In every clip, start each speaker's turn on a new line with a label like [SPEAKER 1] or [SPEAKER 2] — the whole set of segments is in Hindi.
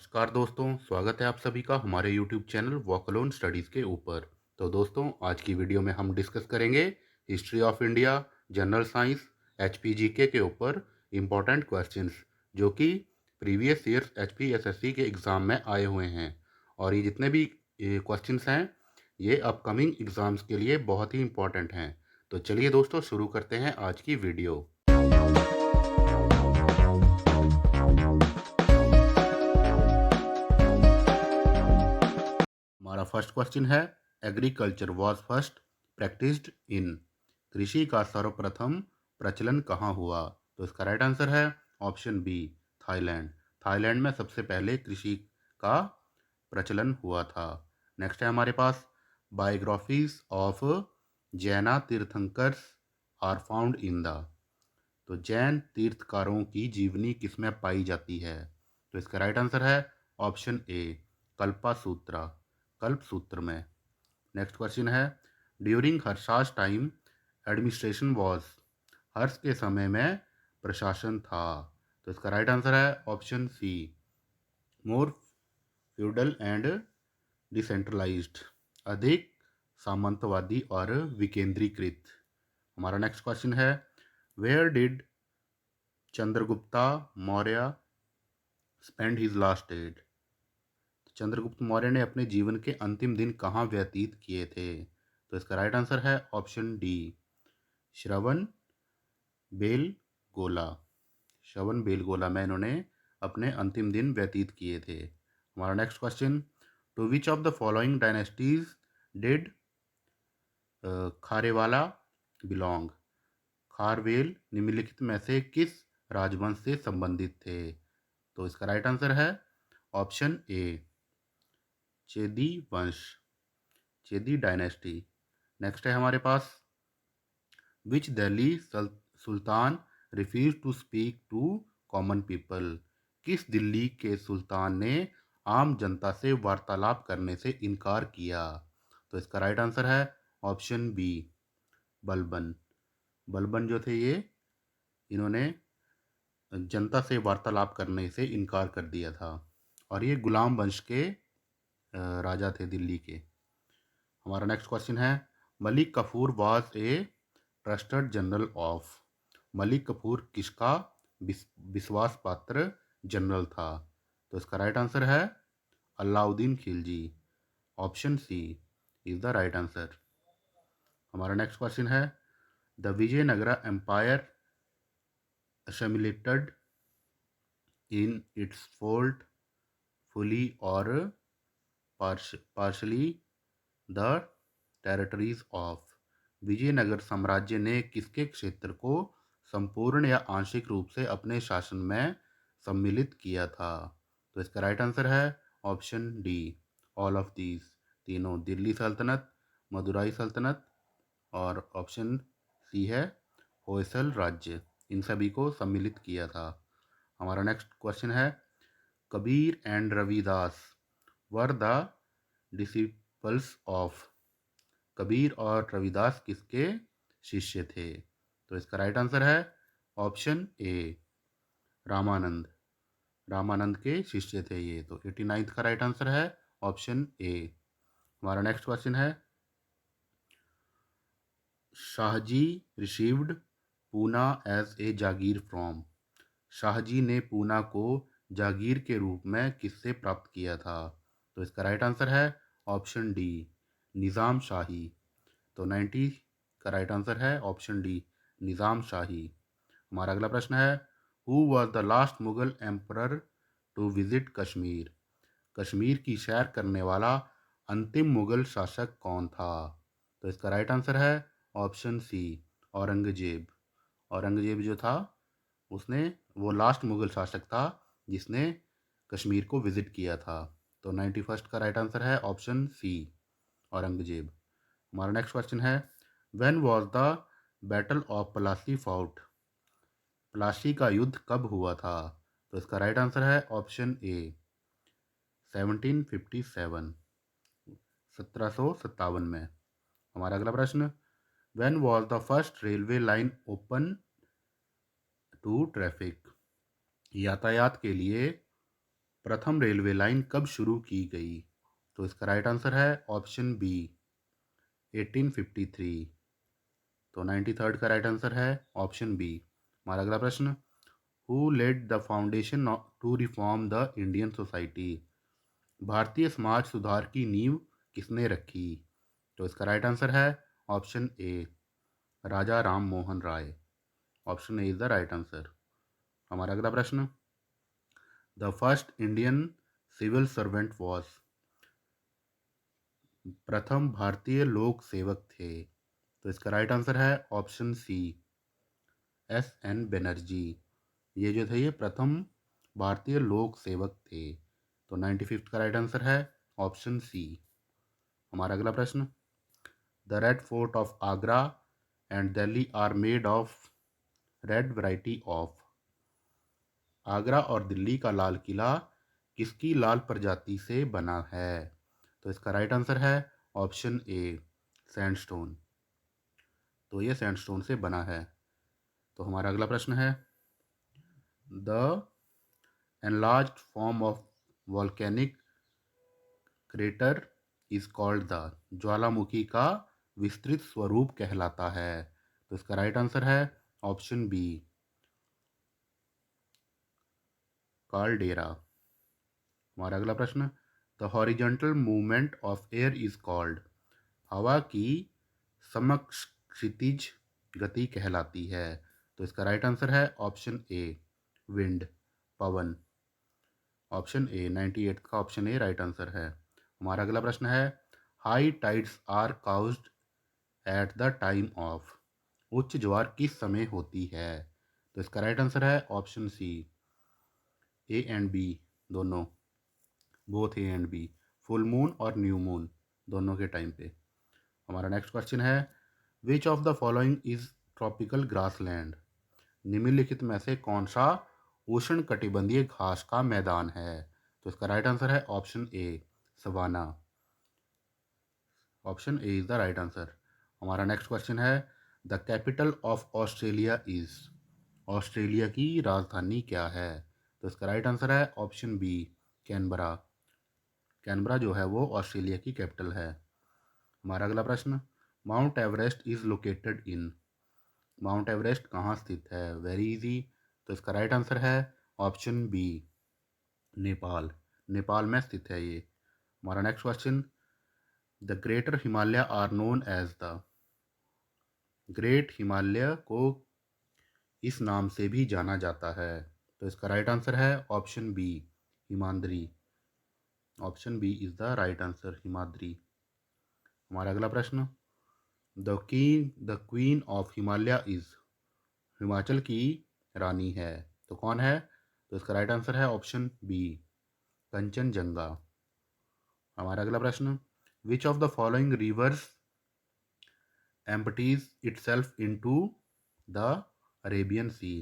[SPEAKER 1] नमस्कार दोस्तों, स्वागत है आप सभी का हमारे YouTube channel walk alone studies के ऊपर। तो दोस्तों, आज की वीडियो में हम डिस्कस करेंगे history of India, general science, HPGK के ऊपर इम्पोर्टेंट क्वेश्चंस जो कि प्रीवियस ईयर्स HPSSC के एग्ज़ाम में आए हुए हैं। और ये जितने भी क्वेश्चंस हैं, ये अपकमिंग एग्ज़ाम्स के लिए बहुत ही इम्पोर्टेंट हैं। तो चलिए दोस्तों, शुरू करते हैं आज की वीडियो। हमारा फर्स्ट क्वेश्चन है, agriculture was first practised in. कृषि का सर्वप्रथम प्रचलन कहाँ हुआ? तो इसका राइट आंसर है ऑप्शन बी, थाईलैंड। थाईलैंड में सबसे पहले कृषि का प्रचलन हुआ था। नेक्स्ट है हमारे पास, बायोग्राफीज ऑफ जैना tirthankaras are found in the. तो जैन तीर्थकारों की जीवनी किसमें पाई जाती है? तो इसका राइट आंसर है ऑप्शन ए, कल्पा सूत्रा, कल्प सूत्र में। नेक्स्ट क्वेश्चन है, during Harsha's time administration was. Harsha के समय में प्रशासन था। तो इसका राइट आंसर है option C, more feudal and decentralised, अधिक सामंतवादी और विकेंद्रीकृत। हमारा नेक्स्ट क्वेश्चन है, where did Chandragupta Maurya spend his last date. Chandragupta Maurya ने अपने जीवन के अंतिम दिन कहाँ व्यतीत किए थे? तो इसका राइट आंसर है ऑप्शन डी, श्रवण बेलगोला। श्रवण बेलगोला में इन्होंने अपने अंतिम दिन व्यतीत किए थे। हमारा next question, to which of the following dynasties did Kharavela belong. Kharavela निम्नलिखित में से किस राजवंश से संबंधित थे? तो इसका राइट आंसर है ऑप्शन ए, चेदी वंश, चेदी डायनेस्टी। नेक्स्ट है हमारे पास, which Delhi sultan refuse to speak to common people. किस दिल्ली के सुल्तान ने आम जनता से वार्तालाप करने से इनकार किया? तो इसका राइट आंसर है ऑप्शन बी, बलबन। बलबन जो थे ये, इन्होंने जनता से वार्तालाप करने से इनकार कर दिया था। और ये गुलाम वंश के राजा थे दिल्ली के। हमारा नेक्स्ट क्वेश्चन है, Malik Kafur was a trusted general of. Malik Kafur किसका विश्वास पात्र जनरल था? तो इसका राइट आंसर है Alauddin Khilji. Option C is the right answer. हमारा नेक्स्ट क्वेश्चन है, the Vijayanagara empire assimilated in its fold fully or partially the territories of। Vijayanagar साम्राज्य ने किसके क्षेत्र को संपूर्ण या आंशिक रूप से अपने शासन में सम्मिलित किया था? तो इसका राइट आंसर है option D, all of these. तीनों, दिल्ली सल्तनत, मदुराई सल्तनत और ऑप्शन सी है होयसल राज्य, इन सभी को सम्मिलित किया था। हमारा नेक्स्ट क्वेश्चन है, Kabir and Ravidas were the disciples of. Kabir और रविदास किसके शिष्य थे? तो इसका राइट आंसर है ऑप्शन ए, रामानंद। रामानंद के शिष्य थे ये। तो 89th का राइट आंसर है ऑप्शन ए। हमारा नेक्स्ट क्वेश्चन है, Shahaji received Poona as a jagir from. Shahaji ने पूना को जागीर के रूप में किससे प्राप्त किया था? तो इसका राइट आंसर है ऑप्शन डी, निज़ाम शाही। तो 90 का राइट आंसर है ऑप्शन डी, निज़ाम शाही। हमारा अगला प्रश्न है, who was the last Mughal emperor to visit Kashmir. Kashmir की सैर करने वाला अंतिम मुगल शासक कौन था? तो इसका राइट आंसर है ऑप्शन सी, औरंगजेब। औरंगजेब जो था, उसने, वो लास्ट मुगल शासक था जिसने कश्मीर को विजिट किया था। तो 91st का राइट आंसर है ऑप्शन सी, औरंगजेब। हमारा नेक्स्ट क्वेश्चन है, when was the battle of Plassey fought. Plassey का युद्ध कब हुआ था? तो इसका राइट आंसर है ऑप्शन ए, 1757, 1757 में। हमारा अगला प्रश्न, when was the first railway line open to traffic. यातायात के लिए प्रथम रेलवे लाइन कब शुरू की गई? तो इसका राइट आंसर है ऑप्शन बी 1853। तो 93rd का राइट आंसर है ऑप्शन बी। हमारा अगला प्रश्न, who laid the foundation to reform the Indian society? भारतीय समाज सुधार की नींव किसने रखी? तो इसका राइट आंसर है option A Raja Ram Mohan Roy. Option A is the right answer. हमारा अगला प्रश्न, the first Indian civil servant was? प्रथम भारतीय लोक सेवक थे। तो इसका राइट आंसर है ऑप्शन सी एस.एन. बनर्जी। ये जो थे ये प्रथम भारतीय लोक सेवक थे। तो 95th का राइट आंसर है ऑप्शन सी। हमारा अगला प्रश्न, the red fort of Agra and Delhi are made of red variety of? Agra और दिल्ली का लाल किला किसकी लाल प्रजाति से बना है? तो इसका राइट आंसर है ऑप्शन ए सैंडस्टोन। तो ये सैंडस्टोन से बना है। तो हमारा अगला प्रश्न है, the enlarged form of volcanic crater is called the? ज्वालामुखी का विस्तृत स्वरूप कहलाता है। तो इसका राइट आंसर है ऑप्शन बी काल्डेरा। हमारा अगला प्रश्न, the horizontal movement of air is called? हवा की समक्ष क्षितिज गति कहलाती है। तो इसका राइट आंसर है option a wind, Pawan. Option A 98 का ऑप्शन ए राइट आंसर है। हमारा अगला प्रश्न है, high tides are caused at the time of? उच्च ज्वार किस समय होती है? तो इसका राइट आंसर है option C A and B दोनों, both A and B, full moon और न्यू मून दोनों के टाइम पे। हमारा नेक्स्ट क्वेश्चन है, which of the following is tropical grassland? निम्नलिखित में से कौन सा उष्ण कटिबंधीय घास का मैदान है? तो इसका राइट आंसर है option A savanna. Option A is the right answer. हमारा नेक्स्ट क्वेश्चन है, the capital of Australia is? Australia की राजधानी क्या है? तो इसका राइट आंसर है ऑप्शन बी कैनबरा। कैनबरा जो है वो ऑस्ट्रेलिया की कैपिटल है। हमारा अगला प्रश्न, Mount Everest is located in? Mount Everest कहाँ स्थित है? Very easy. तो इसका राइट आंसर है ऑप्शन बी नेपाल। नेपाल में स्थित है ये। हमारा next question, the greater Himalaya are known as the? Great Himalaya को इस नाम से भी जाना जाता है। तो इसका राइट आंसर है option B Himadri. Option B is the right answer Himadri. हमारा अगला प्रश्न, the queen of Himalaya is? Himachal की रानी है तो कौन है? तो इसका राइट आंसर है ऑप्शन बी कंचनजंगा। हमारा अगला प्रश्न, which of the following rivers empties itself into the Arabian sea?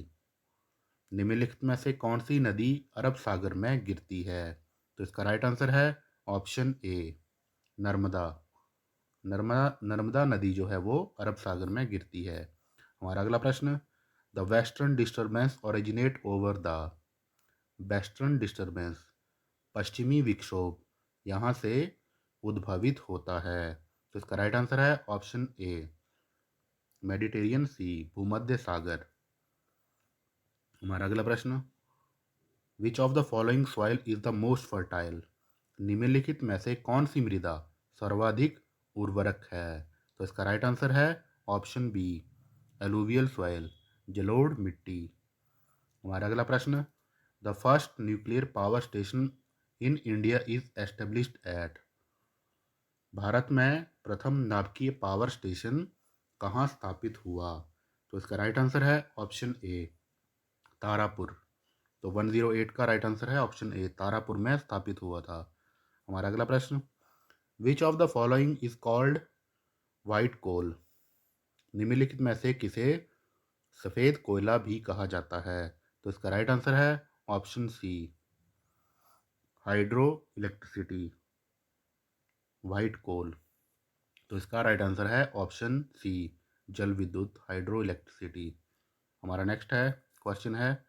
[SPEAKER 1] निम्नलिखित में से कौन सी नदी अरब सागर में गिरती है? तो इसका राइट आंसर है ऑप्शन ए नर्मदा। नर्मदा नदी जो है वो अरब सागर में गिरती है। हमारा अगला प्रश्न, the western disturbance originate over the? Western disturbance पश्चिमी विक्षोभ यहाँ से उद्भवित होता है। तो इसका राइट आंसर है ऑप्शन ए मेडिटेरियन सी, भूमध्य सागर। हमारा अगला प्रश्न, which of the following soil is the most fertile? निम्नलिखित में से कौन सी मृदा सर्वाधिक उर्वरक है? तो इसका राइट आंसर है ऑप्शन बी एलुवियल सॉइल, जलोढ़ मिट्टी। हमारा अगला प्रश्न, the first nuclear power station in India is established at? Bharat में प्रथम नाभिकीय पावर स्टेशन कहाँ स्थापित हुआ? तो इसका राइट आंसर है ऑप्शन ए तारापुर। तो 108 का राइट आंसर है ऑप्शन ए तारापुर में स्थापित हुआ था। हमारा अगला प्रश्न, which of the following is called white coal? निम्नलिखित में से किसे सफ़ेद कोयला भी कहा जाता है? तो इसका राइट आंसर है option C hydro electricity, white coal. तो इसका राइट आंसर है ऑप्शन सी जल विद्युत, हाइड्रो इलेक्ट्रिसिटी। हमारा नेक्स्ट है क्वेश्चन है,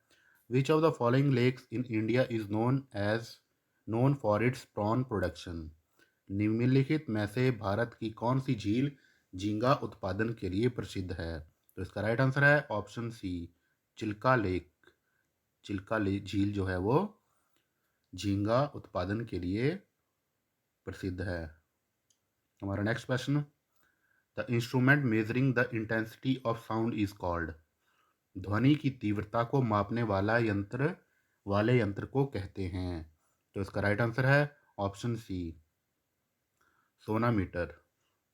[SPEAKER 1] which of the following lakes in India is known for its prawn production. निम्नलिखित में से भारत की कौन सी झील झींगा उत्पादन के लिए प्रसिद्ध है? तो इसका राइट आंसर है option C, Chilka lake. Chilka lake झील जो है वो झींगा उत्पादन के लिए प्रसिद्ध है। हमारा नेक्स्ट प्रश्न, the instrument measuring the intensity of sound is called. ध्वनि की तीव्रता को मापने वाले यंत्र को कहते हैं। तो इसका राइट आंसर है option C, sonometer.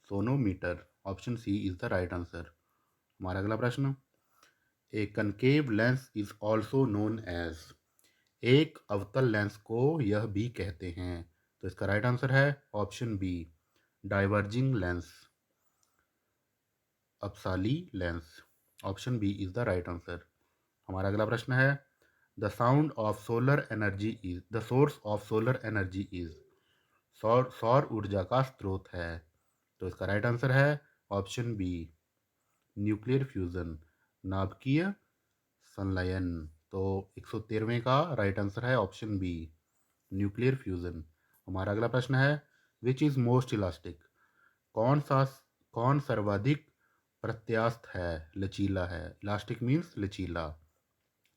[SPEAKER 1] Sonometer, option C is the right answer. हमारा अगला प्रश्न, a concave lens is also known as. एक अवतल लेंस को यह भी कहते हैं। तो इसका राइट आंसर है ऑप्शन बी, डाइवर्जिंग लेंस, अपसाली lens. Option B is the right answer. हमारा अगला प्रश्न है, the sound of solar energy is the source of solar energy is. सौर ऊर्जा का स्रोत है। तो इसका राइट आंसर है ऑप्शन बी, न्यूक्लियर फ्यूजन, नाभिकीय संलयन। तो 113वें का राइट आंसर है ऑप्शन बी, न्यूक्लियर फ्यूजन। हमारा अगला प्रश्न है, विच इज मोस्ट इलास्टिक। कौन सा कौन सर्वाधिक प्रत्यास्थ है, लचीला है। इलास्टिक मीन्स लचीला।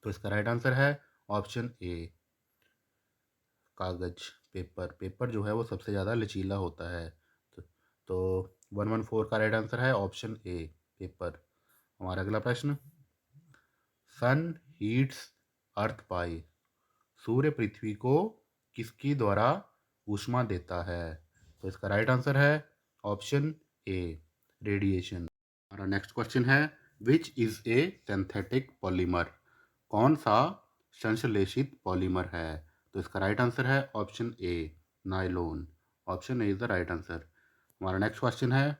[SPEAKER 1] तो इसका राइट आंसर है ऑप्शन ए, कागज, पेपर। पेपर जो है वो सबसे ज़्यादा लचीला होता है। तो 114 का राइट आंसर है ऑप्शन ए, पेपर। हमारा अगला प्रश्न, सन हीट्स अर्थ बाय। सूर्य पृथ्वी को किसके द्वारा ऊष्मा देता है? तो इसका राइट आंसर है ऑप्शन ए, रेडिएशन। हमारा नेक्स्ट क्वेश्चन है, which is A synthetic polymer. कौन सा संश्लेषित पॉलीमर है? तो इसका राइट आंसर है option A, nylon. Option A is the right answer. हमारा नेक्स्ट क्वेश्चन है,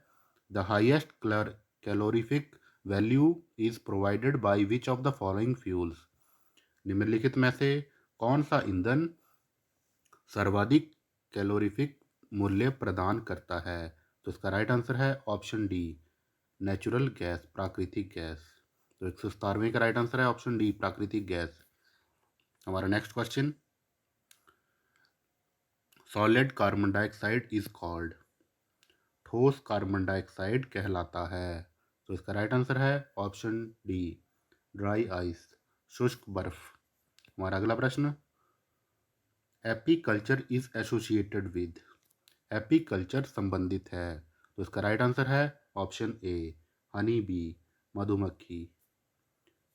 [SPEAKER 1] the highest calorific value is provided by which of the following fuels. निम्नलिखित में से कौन सा ईंधन सर्वाधिक कैलोरीफिक मूल्य प्रदान करता है? तो इसका राइट आंसर है ऑप्शन डी, नेचुरल गैस, प्राकृतिक गैस। तो 117वें का राइट आंसर है ऑप्शन डी, प्राकृतिक गैस। हमारा next question, solid carbon dioxide is called. ठोस कार्बन डाइऑक्साइड कहलाता है। तो इसका राइट आंसर है ऑप्शन डी, ड्राई आइस, शुष्क बर्फ। हमारा अगला प्रश्न, apiculture is associated with. Apiculture संबंधित है। तो इसका राइट आंसर है ऑप्शन ए, हनी बी, मधुमक्खी।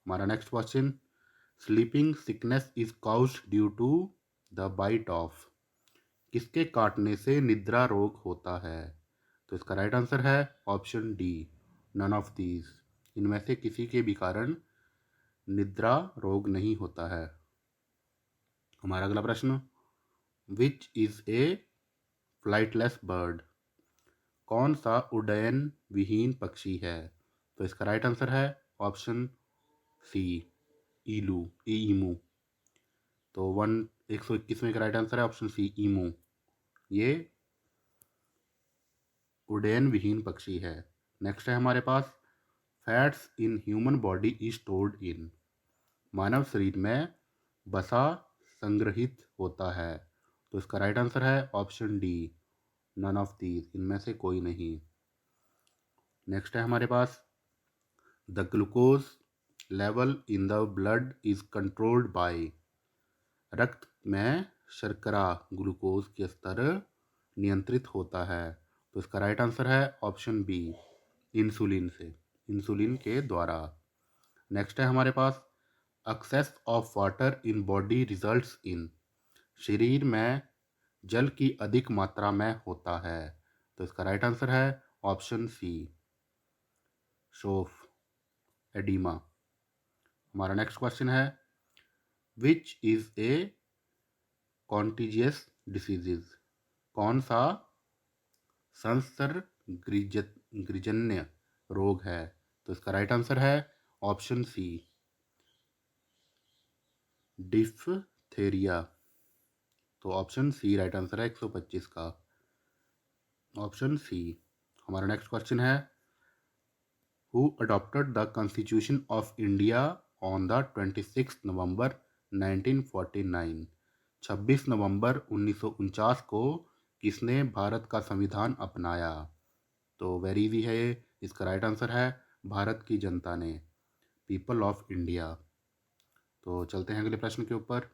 [SPEAKER 1] हमारा next question, sleeping sickness is caused due to the bite of. किसके काटने से निद्रा रोग होता है? तो इसका राइट आंसर है option D, none of these. इनमें से किसी के भी कारण निद्रा रोग नहीं होता है। हमारा अगला प्रश्न, which is a flightless bird. कौन सा उड्डयन विहीन पक्षी है? तो इसका राइट आंसर है ऑप्शन सी, ईमू। तो 121वें का राइट आंसर है ऑप्शन सी, ईमू। ये उड्डयन विहीन पक्षी है। नेक्स्ट है हमारे पास, fats in human body is stored in. मानव शरीर में वसा संग्रहित होता है। तो इसका राइट आंसर है option D, none of these. इनमें से कोई नहीं। नेक्स्ट है हमारे पास, the glucose level in the blood is controlled by. रक्त में शर्करा, ग्लूकोज के स्तर नियंत्रित होता है। तो इसका राइट आंसर है ऑप्शन बी, इंसुलिन से, इंसुलिन के द्वारा। नेक्स्ट है हमारे पास, excess of water in body results in. शरीर में जल की अधिक मात्रा में होता है। तो इसका राइट आंसर है ऑप्शन सी, शोफ, एडिमा। हमारा नेक्स्ट क्वेश्चन है, which is A contiguous diseases. कौन सा संसर्गजन्य रोग है? तो इसका राइट आंसर है ऑप्शन सी, डिफ्थेरिया। तो ऑप्शन सी राइट आंसर है 125 का, ऑप्शन सी। हमारा नेक्स्ट क्वेश्चन है, who adopted the constitution of India on the 26 नवंबर 1949। 26 नवंबर 1949 को किसने भारत का संविधान अपनाया? तो वेरी इजी है ये। इसका राइट आंसर है भारत की जनता ने, पीपल ऑफ इंडिया। तो चलते हैं अगले प्रश्न के ऊपर।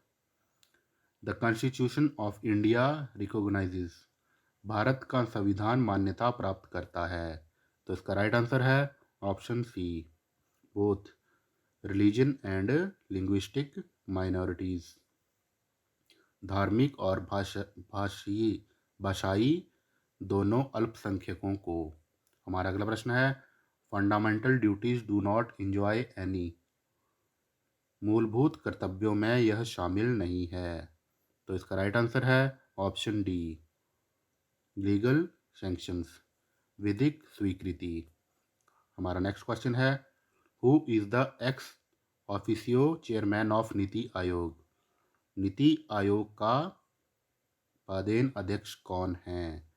[SPEAKER 1] The constitution of India recognises, Bharat का संविधान मान्यता प्राप्त करता है। तो इसका राइट आंसर है option C, both religion and linguistic minorities, धार्मिक और भाषाई दोनों अल्पसंख्यकों को। हमारा अगला प्रश्न है fundamental duties do not enjoy any, मूलभूत कर्तव्यों में यह शामिल नहीं है। तो इसका राइट आंसर है ऑप्शन डी, लीगल सैंक्शंस, विधिक स्वीकृति। हमारा नेक्स्ट क्वेश्चन है who is the ex officio chairman of NITI Aayog, NITI Aayog का पदेन अध्यक्ष कौन है?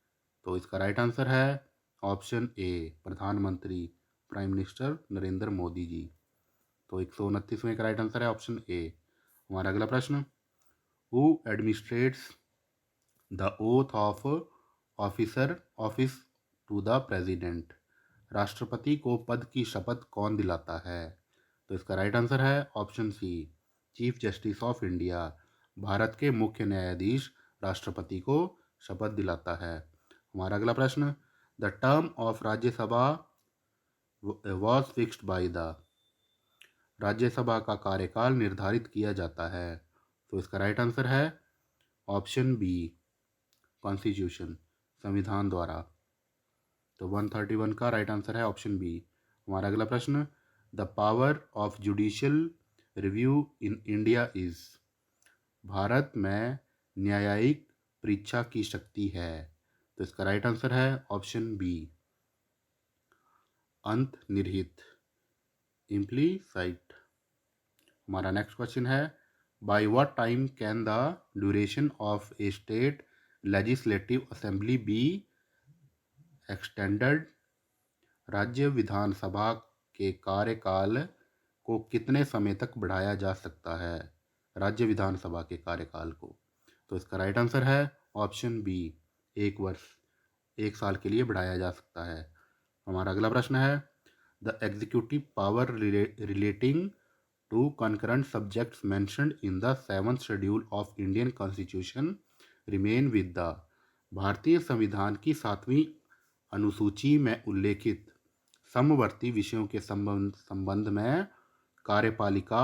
[SPEAKER 1] तो इसका राइट आंसर है ऑप्शन ए, प्रधानमंत्री, प्राइम मिनिस्टर नरेंद्र मोदी जी। तो 129वें का राइट आंसर है ऑप्शन ए। हमारा अगला प्रश्न who administrates the oath of office to the president, राष्ट्रपति को पद की शपथ कौन दिलाता है? तो इसका राइट आंसर है option C, chief justice of India, Bharat के मुख्य न्यायाधीश राष्ट्रपति को शपथ दिलाता है। हमारा अगला प्रश्न the term of Rajya Sabha was fixed by the, Rajya Sabha का कार्यकाल निर्धारित किया जाता है। तो इसका राइट आंसर है ऑप्शन बी, कॉन्स्टिट्यूशन, संविधान द्वारा। तो 131 का राइट आंसर है ऑप्शन बी। हमारा अगला प्रश्न the power of judicial review in India is, Bharat में न्यायिक परीक्षा की शक्ति है। तो इसका राइट आंसर है ऑप्शन बी, अंतर्निहित, इम्प्लीसाइट। हमारा नेक्स्ट क्वेश्चन है by what time can the duration of A state legislative assembly be extended, राज्य विधानसभा के कार्यकाल को कितने समय तक बढ़ाया जा सकता है? राज्य विधानसभा के कार्यकाल को। तो इसका राइट आंसर है ऑप्शन बी, 1 वर्ष, 1 साल के लिए बढ़ाया जा सकता है। हमारा अगला प्रश्न है the executive power relating to concurrent subjects mentioned in the 7th schedule of Indian Constitution remain with the, भारतीय संविधान की 7वीं अनुसूची में उल्लेखित समवर्ती विषयों के संबंध में कार्यपालिका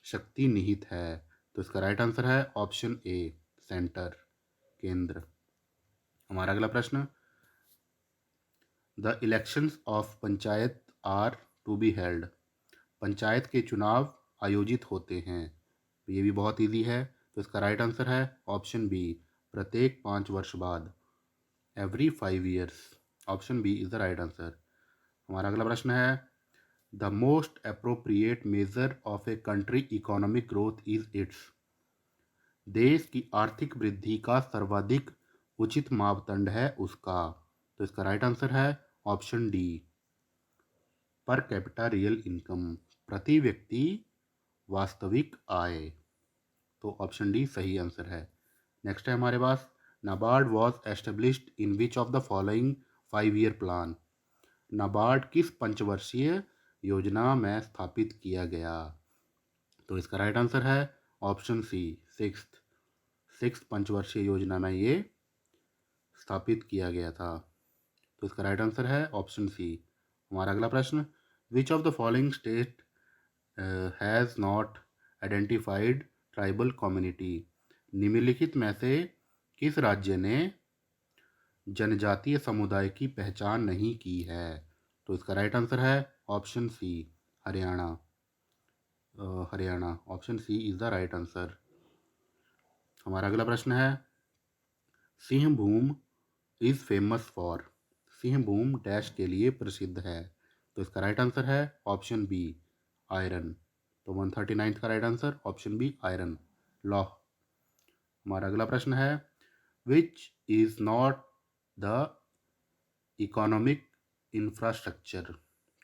[SPEAKER 1] शक्ति निहित है। तो इसका राइट आंसर है ऑप्शन ए, सेंटर, केंद्र। हमारा अगला प्रश्न the elections of panchayat are to be held, panchayat के चुनाव आयोजित होते हैं। तो ये भी बहुत इजी है। तो इसका राइट आंसर है ऑप्शन बी, प्रत्येक 5 वर्ष बाद, every 5 years. Option B is the right answer. हमारा अगला प्रश्न है the most appropriate measure of a country economic growth is its, देश की आर्थिक वृद्धि का सर्वाधिक उचित मापदंड है उसका। तो इसका राइट आंसर है option D, per capita real income, प्रति व्यक्ति वास्तविक आय। तो ऑप्शन डी सही आंसर है। नेक्स्ट है हमारे पास NABARD was established in which of the following 5 year plan, NABARD किस पंचवर्षीय योजना में स्थापित किया गया? तो इसका राइट आंसर है ऑप्शन सी, सिक्स पंचवर्षीय योजना में ये स्थापित किया गया था। तो इसका राइट आंसर है ऑप्शन सी। हमारा अगला प्रश्न which of the following state has not identified tribal community, निम्नलिखित में से किस राज्य ने जनजातीय समुदाय की पहचान नहीं की है? तो इसका राइट आंसर है option C, Haryana. Haryana, option C is the right answer. हमारा अगला प्रश्न है Singhbhum is famous for, Singhbhum dash के लिए प्रसिद्ध है। तो इसका राइट आंसर है ऑप्शन बी, आयरन। तो 139 का right answer option B, iron, लॉ। हमारा अगला प्रश्न है which is not the economic infrastructure,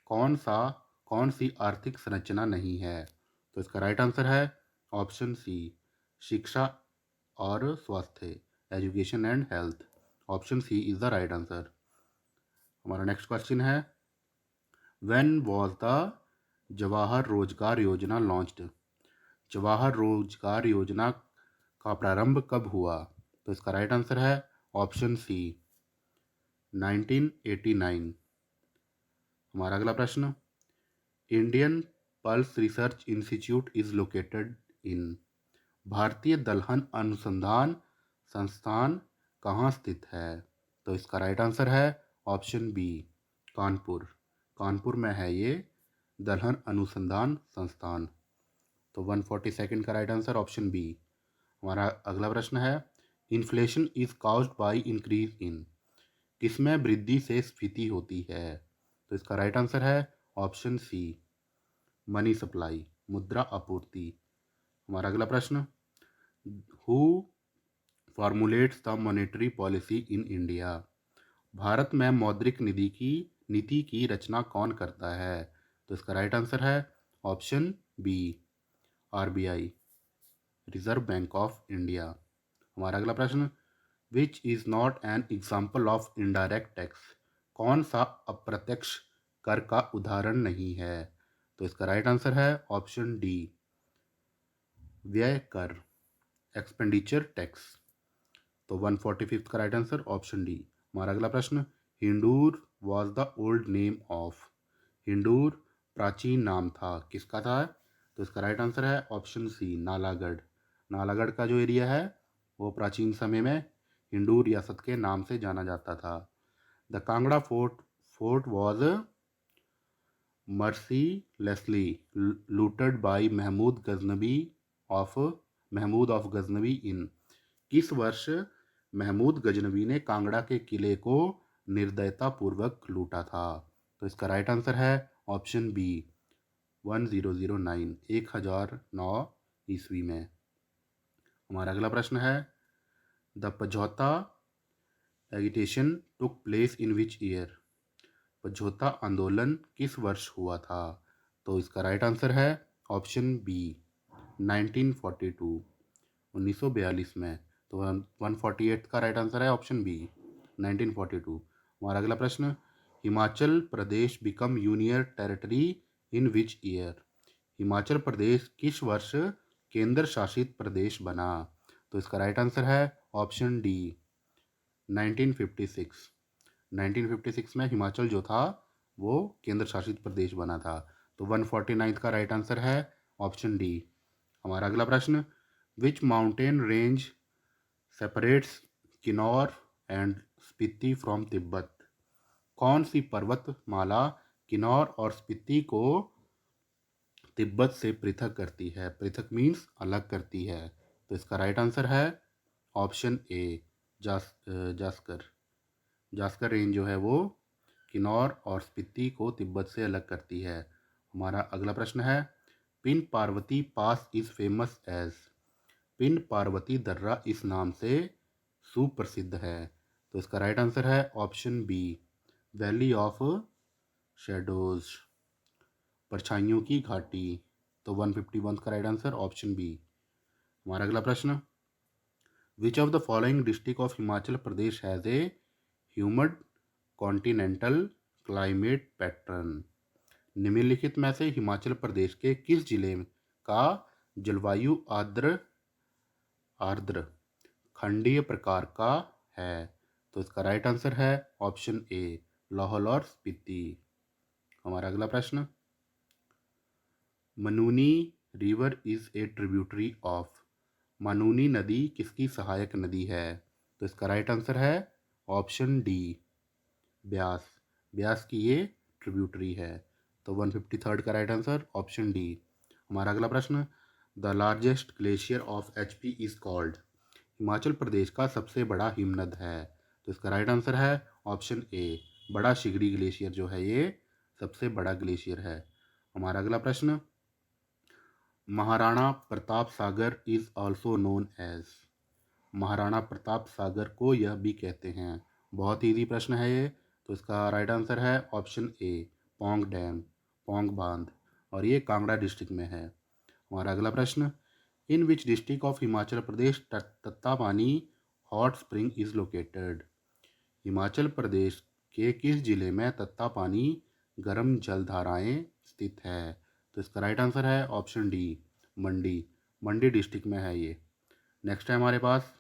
[SPEAKER 1] कौन सी आर्थिक संरचना नहीं है? तो इसका राइट आंसर है ऑप्शन सी शिक्षा और स्वास्थ्य, education and health. Option C is the right answer. हमारा नेक्स्ट क्वेश्चन है, when was the Jawahar Rozgar Yojana launched? Jawahar Rozgar योजना का प्रारंभ कब हुआ? तो इसका राइट आंसर है ऑप्शन सी 1989। हमारा अगला प्रश्न, Indian pulse research institute is located इन? भारतीय दलहन अनुसंधान संस्थान कहाँ स्थित है? तो इसका राइट आंसर है ऑप्शन बी कानपुर। कानपुर में है ये दलहन अनुसंधान संस्थान। तो 142 का राइट आंसर ऑप्शन बी। हमारा अगला प्रश्न है, inflation is caused by increase in? किसमें वृद्धि से स्फीति होती है? तो इसका राइट आंसर है ऑप्शन सी मनी सप्लाई, मुद्रा आपूर्ति। हमारा अगला प्रश्न, who formulates the monetary policy in India? Bharat में मौद्रिक नीति की रचना कौन करता है? तो इसका राइट आंसर है option B RBI, reserve bank of India. हमारा अगला प्रश्न, which is not an example of indirect tax? कौन सा अप्रत्यक्ष कर का उदाहरण नहीं है? तो इसका राइट आंसर है ऑप्शन डी व्यय कर, एक्सपेंडिचर टैक्स। तो 145 का राइट आंसर ऑप्शन डी। हमारा अगला प्रश्न, Hindur was the old name of? Hindur प्राचीन नाम था, किसका था? तो इसका राइट आंसर है ऑप्शन सी नालागढ़। नालागढ़ का जो एरिया है वो प्राचीन समय में हिंडूर रियासत के नाम से जाना जाता था। The Kangra fort was mercilessly looted by Mahmud of Ghaznavi in? किस वर्ष महमूद गजनवी ने कांगड़ा के किले को निर्दयतापूर्वक लूटा था? तो इसका राइट आंसर है ऑप्शन बी 1009, 1009 ईस्वी में। हमारा अगला प्रश्न है, the Pajhota agitation took place in which year? Pajhota आंदोलन किस वर्ष हुआ था? तो इसका राइट आंसर है ऑप्शन बी 1942, 1942 में। तो 148 का राइट आंसर है ऑप्शन बी 1942। हमारा अगला प्रश्न, Himachal Pradesh became union territory in which year? Himachal Pradesh किस वर्ष केंद्र शासित प्रदेश बना? तो इसका राइट आंसर है ऑप्शन डी 1956। 1956 में हिमाचल जो था वो केंद्र शासित प्रदेश बना था। तो 149 का राइट आंसर है ऑप्शन डी। हमारा अगला प्रश्न, which mountain range separates Kinnaur and Spiti from Tibet? कौन सी पर्वतमाला किन्नौर और स्पीति को तिब्बत से पृथक करती है? पृथक मीन्स अलग करती है। तो इसका राइट आंसर है ऑप्शन ए जास्कर। जास्कर रेंज जो है वो किन्नौर और स्पीति को तिब्बत से अलग करती है। हमारा अगला प्रश्न है, Pin Parvati pass is famous as? Pin Parvati दर्रा इस नाम से सुप्रसिद्ध है। तो इसका राइट आंसर है option B valley of shadows, परछाइयों की घाटी। तो 151 का राइट आंसर ऑप्शन बी। हमारा अगला प्रश्न, which of the following district of Himachal Pradesh has a humid continental climate pattern? निम्नलिखित में से हिमाचल प्रदेश के किस जिले का जलवायु आर्द्र खंडीय प्रकार का है? तो इसका राइट आंसर है ऑप्शन ए लाहौल और स्पीति। हमारा अगला प्रश्न, Manuni river is a tributary of? Manuni नदी किसकी सहायक नदी है? तो इसका राइट आंसर है ऑप्शन डी ब्यास। ब्यास की ये ट्रिब्यूटरी है। तो 153 का राइट आंसर ऑप्शन डी। हमारा अगला प्रश्न, the largest glacier of HP is called? Himachal Pradesh का सबसे बड़ा हिमनद है। तो इसका राइट आंसर है option A Bara Shigri glacier जो है ये सबसे बड़ा ग्लेशियर है। हमारा अगला प्रश्न, Maharana Pratap Sagar is also known as? Maharana Pratap Sagar को यह भी कहते हैं। बहुत ईजी प्रश्न है ये। तो इसका राइट आंसर है ऑप्शन ए पौंग डैम, पौंग बांध, और ये कांगड़ा डिस्ट्रिक्ट में है। हमारा अगला प्रश्न, in which district of Himachal Pradesh Tattapani hot spring is located. Himachal Pradesh के किस जिले में तत्तापानी गर्म जलधाराएं स्थित है? तो इसका राइट आंसर है option D, Mandi. Mandi district में है ये। नेक्स्ट है हमारे पास,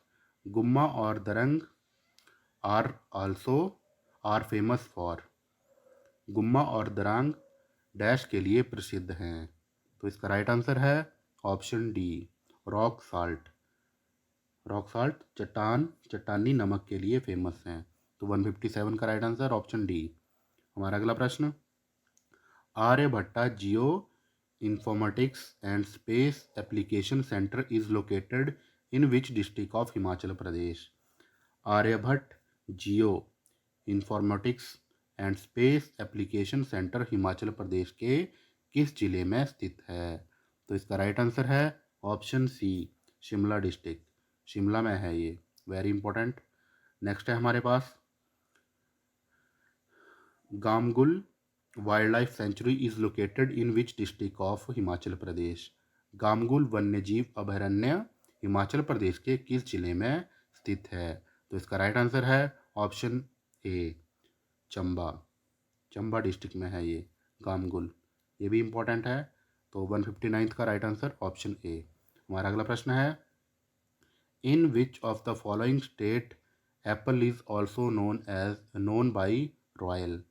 [SPEAKER 1] गुम्मा और Darang are also are famous for. Gumma और दरंग डैश के लिए प्रसिद्ध हैं? तो इसका राइट आंसर है option D, rock salt. Rock salt चट्टानी नमक के लिए फेमस हैं। तो 157 का राइट आंसर ऑप्शन डी। हमारा अगला प्रश्न, Aryabhatta geo informatics and space application centre is located in which district of Himachal Pradesh. Aryabhatta geo informatics and space application centre Himachal Pradesh के किस जिले में स्थित है? तो इसका राइट आंसर है option C, Shimla district. Shimla में है ये, वेरी इंपॉर्टेंट। नेक्स्ट है हमारे पास, Gamgul wildlife sanctuary is located in which district of Himachal Pradesh. गामगुल वन्यजीव अभयारण्य हिमाचल प्रदेश के किस जिले में स्थित है? तो इसका राइट आंसर है ऑप्शन ए, चंबा। चंबा डिस्ट्रिक्ट में है ये गामगुल, ये भी इम्पोर्टेंट है। तो 159 का राइट आंसर ऑप्शन ए। हमारा अगला प्रश्न है, in which of the following state apple is also known by royal.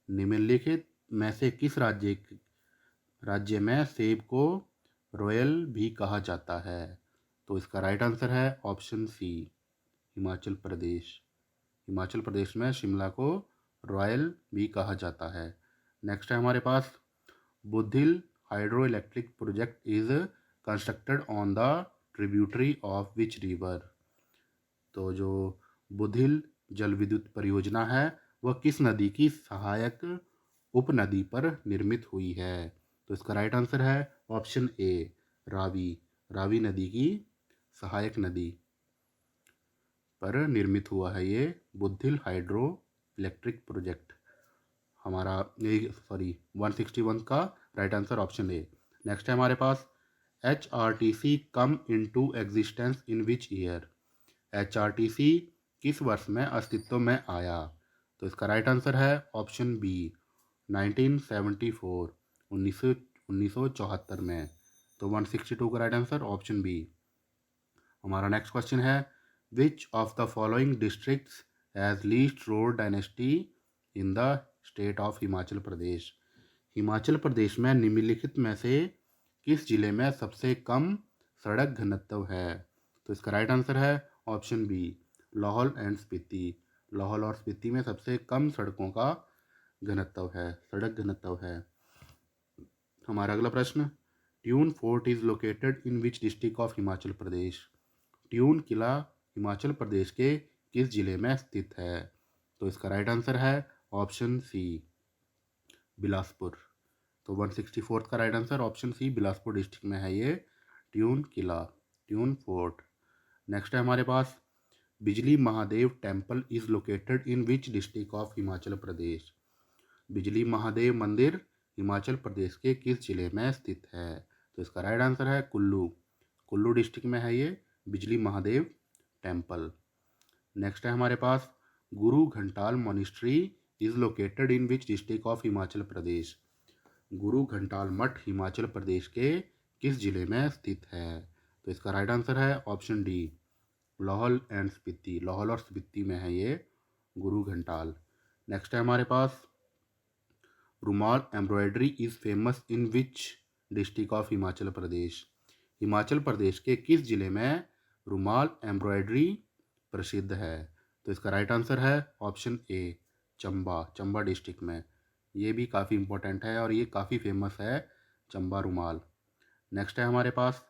[SPEAKER 1] निम्नलिखित में से किस राज्य में सेब को रॉयल भी कहा जाता है? तो इसका राइट आंसर है ऑप्शन सी, हिमाचल प्रदेश। हिमाचल प्रदेश में शिमला को रॉयल भी कहा जाता है। नेक्स्ट है हमारे पास, Budhil hydro electric project is constructed on the tributary of which river. तो जो बुधिल जल विद्युत परियोजना है वह किस नदी की सहायक उपनदी पर निर्मित हुई है? तो इसका राइट आंसर है ऑप्शन ए, रावी। रावी नदी की सहायक नदी पर निर्मित हुआ है ये बुधिल हाइड्रो इलेक्ट्रिक प्रोजेक्ट। हमारा 161 का right answer option A. Next है हमारे पास, HRTC come into existence in which year. HRTC किस वर्ष में अस्तित्व में आया? तो इसका राइट आंसर है ऑप्शन बी, 1974, 1974 में। तो 162 का राइट आंसर ऑप्शन बी। हमारा नेक्स्ट क्वेश्चन है, which of the following districts has least road density in the state of Himachal Pradesh. Himachal Pradesh में निम्नलिखित में से किस जिले में सबसे कम सड़क घनत्व है? तो इसका राइट आंसर है option B, Lahaul and Spiti. Lahaul और स्पीति में सबसे कम सड़कों का घनत्व है, सड़क घनत्व है। हमारा अगला प्रश्न, Tiun fort is located in which district of Himachal Pradesh. Tiun किला हिमाचल प्रदेश के किस जिले में स्थित है? तो इसका राइट आंसर है ऑप्शन सी, बिलासपुर। तो 164 का right answer option C, Bilaspur district में है ये ट्यून किला, ट्यून फोर्ट। नेक्स्ट है हमारे पास, Bijli Mahadev temple is located in which district of Himachal Pradesh. Bijli Mahadev मंदिर हिमाचल प्रदेश के किस जिले में स्थित है? तो इसका राइट आंसर है कुल्लू। कुल्लू डिस्ट्रिक्ट में है ये बिजली महादेव टेम्पल। नेक्स्ट है हमारे पास, Guru Ghantal monastery is located in which district of Himachal Pradesh. Guru Ghantal मठ हिमाचल प्रदेश के किस जिले में स्थित है? तो इसका राइट आंसर है option D, Lahaul and Spiti. Lahaul और स्पीति में है ये गुरु घंटाल। नेक्स्ट है हमारे पास, rumal embroidery is famous in which district of Himachal Pradesh. Himachal Pradesh के किस जिले में रुमाल एम्ब्रॉयडरी प्रसिद्ध है? तो इसका राइट आंसर है ऑप्शन ए, चंबा। चंबा डिस्ट्रिक्ट में, ये भी काफ़ी इम्पोर्टेंट है और ये काफ़ी फेमस है चंबा रुमाल। नेक्स्ट है हमारे पास,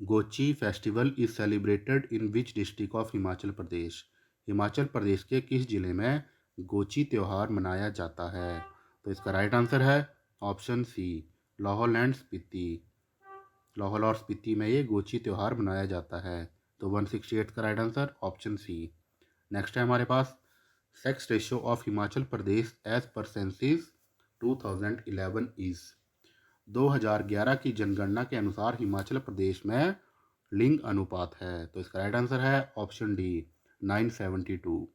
[SPEAKER 1] Gochi festival is celebrated in which district of Himachal Pradesh. Himachal Pradesh के किस जिले में गोची त्यौहार मनाया जाता है? तो इसका राइट आंसर है option C, Lahaul and Spiti. Lahaul और स्पीति में ये गोची त्यौहार मनाया जाता है। तो 168 का right answer option C. Next है हमारे पास, sex ratio of Himachal Pradesh as per census 2011 is. 2011 की जनगणना के अनुसार हिमाचल प्रदेश में लिंग अनुपात है? तो इसका राइट आंसर है ऑप्शन डी 972।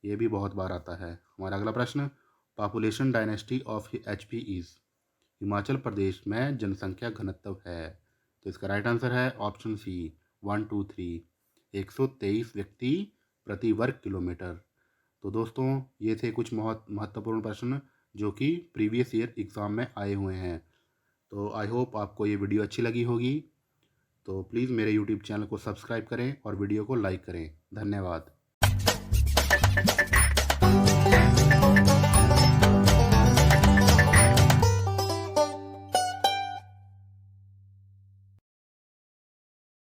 [SPEAKER 1] ये भी बहुत बार आता है। हमारा अगला प्रश्न, population density of HP is? Himachal Pradesh में जनसंख्या घनत्व है? तो इसका राइट आंसर है ऑप्शन सी 123, 123 व्यक्ति प्रति वर्ग किलोमीटर। तो दोस्तों, ये थे कुछ बहुत महत्वपूर्ण प्रश्न जो कि प्रीवियस ईयर एग्ज़ाम में आए हुए हैं। तो आई होप आपको ये वीडियो अच्छी लगी होगी। तो प्लीज़ मेरे यूट्यूब चैनल को सब्सक्राइब करें और वीडियो को लाइक करें। धन्यवाद।